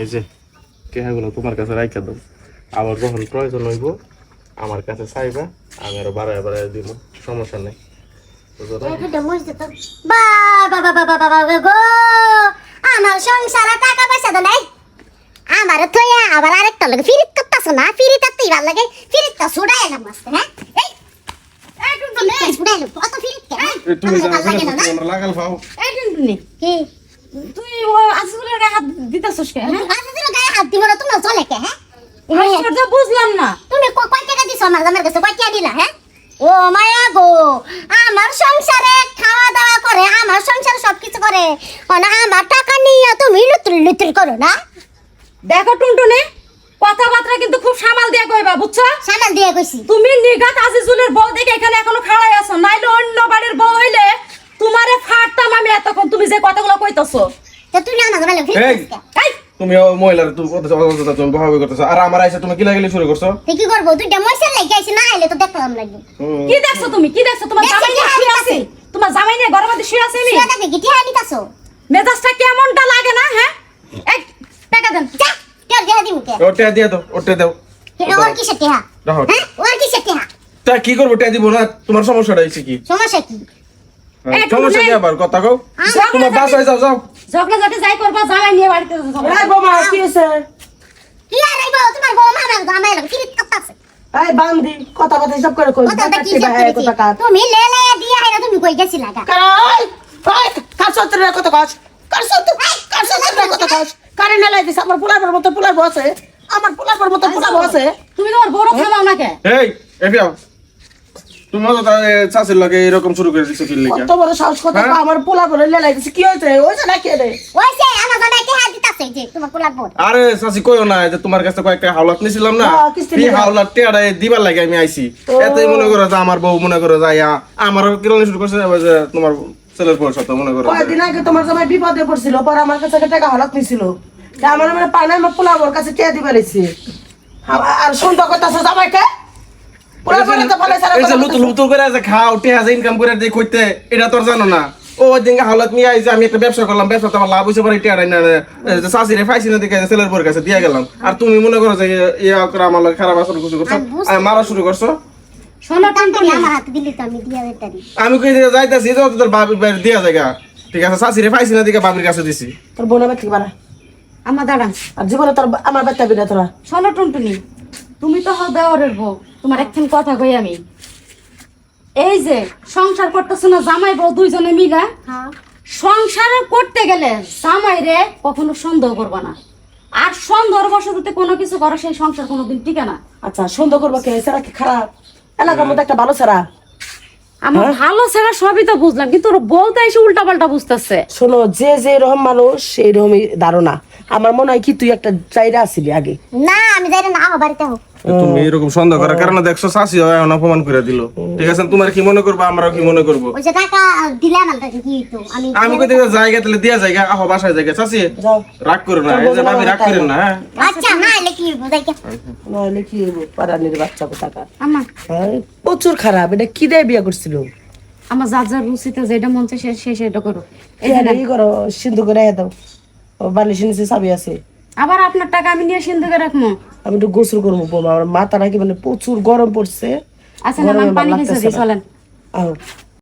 এই যে টেহাগুলো তোমার কাছে রাইখা দাও, আবার যখন প্রয়োজন হইব আমার কাছে চাইবা, আমি আরো বাড়ায় বাড়ায় দিব, সমস্যা নেই। আমার সংসারে টাকা পয়সা তো নাই, আমার থইয়া আবার আরেকটা লাগে ফিরিত করতেছ না, ফিরিত তুই ভাল লাগে, ফিরিতটা ছুড়াই এলাম মস্ত। হ্যাঁ এই টুনটু নে ছুড়াই এলাম কত ফিরিত কে? তুমি আমরা লাগাল পাও। এই টুনটুনি কি তুই ও আসলে গায়ে হাত দিতেছস কে? হ্যাঁ আজকে গায়ে হাত দিব না, তুমি চলে কে? হ্যাঁ আশ্চর্য, বুঝলাম না। তুমি কয় টাকা দিছো আমার জামার কাছে, কয় টাকা দিলা? হ্যাঁ ও মায়া গো, আমার সংসারে খাওয়া দাওয়া করে, আমার সংসারে সবকিছু করে, মানে আমার টাকা নিয়ে তুমি লুতুর লুতুর করো না। দেখো টুনটুনি, কথাবার্তা কিন্তু খুব সামাল দিয়ে কইবা, বুঝছো? সামাল দিয়ে কইছি তুমি নিগাত আজিজুলের বউ দেখে এখানে এখনো খাড়াই আছো, নাইলে অন্য বাড়ির বউ হইলে তোমারে ফাড়তাম আমি এতক্ষণ, তুমি যে কথাগুলো কইতাছো। তো তুমি আমার জামাই এই ফিরিত এই তুমি মহিলার তুমি তুমি ভাবে করতেছো, আর আমার আইসা তুমি কি লাগাইলে শুরু করছো? কি করবো? দুইটা মশলা লাগে আইছে, না আইলে তো দেখলাম লাগবে। কি দেখছো তুমি? কি দেখছো? তোমার দেখছি, জামাই নিয়ে হ্যাঁ, শুয়ে আছে, তোমার জামাই নিয়ে ঘরের মধ্যে শুয়ে আছে। আমি শুয়ে থাকবে কি টিহা দিতাছো? মেজাজটা কেমনটা লাগে না? হ্যাঁ এই টাকা দেন। যা টিহা দিয়া দিমু কে? ওটা দিয়ে দাও, ওটা দাও। ওর কিসের টিহা? রাখো। হ্যাঁ ওর কিসের টিহা? তা কি করবো, টা দিব না? তোমার সমস্যাটা হইছে কি? সমস্যা কি? এই সমস্যা কি আবার? কথা কও। তোমার বাসায় যাও যাও। ঝগড়া ঝাঁটি যাই করবা, জামাই নিয়ে বাড়িতে যাও। এই বোমা কি হইছে? কি আর আইবো তোমার বউ আমার জামাই লাগে ফিরিত করতাছে। এই বান্দি কথা কথা সব করে কই। কথা কি কথা কাট? তুমি লেলে দিয়া আইরা তুমি কই গেছিলা গা? কাই কাই কার সত্রের কথা কস? কার সত্রের কথা কস? কারে না লাইছিস আমার পোলার মতো পোলার বসে, আমার পোলার মতো পোলার বসে। তুমি তোমার বড় থামাও না কে? এই এফিয়া তুমি তো চাষের লাগে এরকম শুরু করে দিছো কি লিখা? কত বড় সাহস কথা হ্যাঁ? আমার পোলার বলে লাইছিস কি হইছে? ওইছে না কে রে? ওইছে আমার জামাই টিহা দিতাছে যে তোমার পোলার বউ। আরে চাষি কইও না যে তোমার কাছে কয়েকটা হাওলাত নিছিলাম না, হ্যাঁ, কিস্তি এই নিবা। হাওলাত টেড়া দিবার লাগে আমি আইছি। ও। এতই মনে করো যে আমার বউ মনে করো যায় আমার কিরণ শুরু করছে যে তোমার ছেলের বউ সাথে মনে করো। কয়েকদিন আগে তোমার জামাই বিপদে পড়ছিল, পর আমার কাছে টাকা হলাত নিছিল। তা আমার মানে পানা আমার পোলার ওর কাছে টিয়া দিবা লাইছে। আর সুন্দর কথা আছে জামাইকে পোলার বলে তো ভালো সারা এই যে লুতু লুতু করে যে খাও টেহা যে ইনকাম করে যে কইতে, এটা তোর জানো না? ও ওই দিনকে হাওলাত নিয়ে আইছে, আমি একটা ব্যবসা করলাম, ব্যবসাতে আমার লাভ হইছে, পরে টেহা না চাষিরে ফাইছি না দেখে ছেলের বউর কাছে দিয়ে গেলাম। আর তুমি মনে করো যে ইয়া করে আমার লাগে খারাপ আচরণ করছো, আর মারা শুরু করছো। শোনো তুমি টুনটুনি, আমার হাতে দিলি তো আমি দিয়া দিতারি। আমি কই দিয়ে যাইতাছি যে তোর বাবির বাইরে দিয়া জায়গা, ঠিক আছে? চাষিরে ফাইছি না দেখে বাবির কাছে দিছি। তোর বোনের বাচ্চা বাড়া আমার দাঁড়ান। আর জীবনে তোর আমার বাচ্চা বিনা তোরা। শোনো টুনটুনি, তুমি তো হও দেওয়ারের বউ, তোমার একখান কথা কই আমি। এই যে সংসার করতেছ না জামাই বউ দুইজনে মিলা, হ্যাঁ সংসার করতে গেলে জামাই রে কখনো সন্দেহ করবা না। আর সন্দেহর বশতে কোনো কিছু করো, সেই সংসার কোনোদিন টিকে না। আচ্ছা সুন্দর করবো কে? সেরা কি খারাপ? এলাকার মধ্যে একটা ভালো সেরা। আমার ভালো ছাড়া সবই তো বুঝলাম, কিন্তু ওরা বলতে এসে উল্টা পাল্টা বুঝতেছে। শোনো, যে যে রকম মানুষ সেই রকমই ধারণা। আমার মনে হয় কি তুই একটা চাইরা আসিলি আগে। না আমি যাই না আমার বাড়িতে হোক। তুমি এরকম সন্দেহ করার কারণে দেখছো চাষি এখন অপমান করে দিল, ঠিক আছে? তোমার কি মনে করবো, আমরাও কি মনে করবো? ওই যে টাকা দিলে আমার কি হইতো? আমি কই দিকে জায়গা তাহলে দিয়া জায়গা, আহ বাসায় জায়গা। চাষি যাও রাগ করো না, এই যে ভাবি রাগ করেন না। হ্যাঁ আচ্ছা না এলে কি হইবো যাই কে? নইলে কি হইব? পারানির বাচ্চা কোথাকার। আমার প্রচুর খারাপ। এটা কি দেয় বিয়া করছিল? আমার যার যার রুচিতে যেটা মন চায় সে সেটা করো। এই এই যে নেন। ই করো, সিন্ধু করে দাও। ও বালিশের নিচে চাবি আছে। আবার আপনার টাকা আমি নিয়ে সিন্ধুকে রাখবো। আমি একটু গোসল করবো বলবো, আমার মাথা নাকি মানে প্রচুর গরম পড়ছে। আচ্ছা না, আমি পানি খেয়েছি, চলেন। আহ